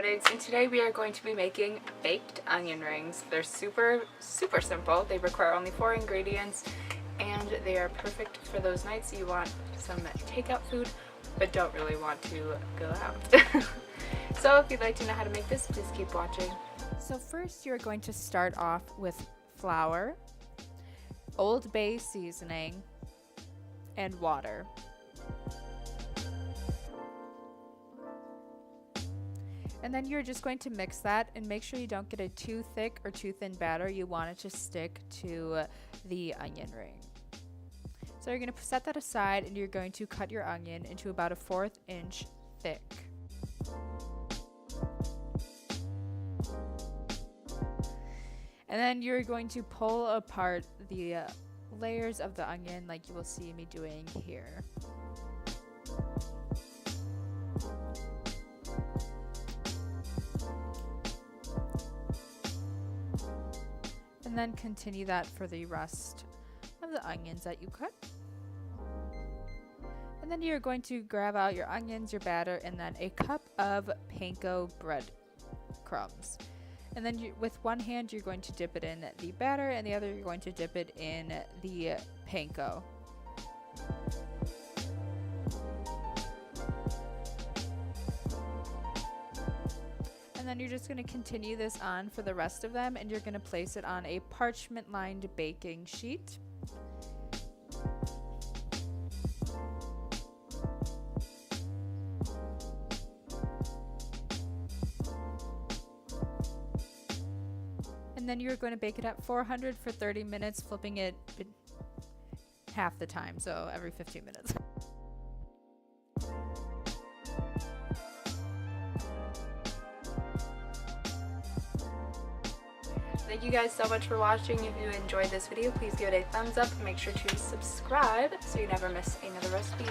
Eggs, and today we are going to be making baked onion rings. They're super simple. They require only 4 ingredients and they are perfect for those nights you want some takeout food but don't really want to go out. So if you'd like to know how to make this, please keep watching. So first you're going to start off with flour, Old Bay seasoning, and water. And then you're just going to mix that and make sure you don't get a too thick or too thin batter. You want it to stick to the onion ring. So you're going to set that aside and you're going to cut your onion into about a 1/4 inch thick. And then you're going to pull apart the layers of the onion like you will see me doing here. And then continue that for the rest of the onions that you cut. And then you're going to grab out your onions, your batter, and then a cup of panko bread crumbs. And then with one hand you're going to dip it in the batter and the other you're going to dip it in the panko. And then you're just going to continue this on for the rest of them, and you're going to place it on a parchment lined baking sheet. And then you're going to bake it at 400 for 30 minutes, flipping it half the time, so every 15 minutes. Thank you guys so much for watching. If you enjoyed this video, please give it a thumbs up and make sure to subscribe so you never miss another recipe.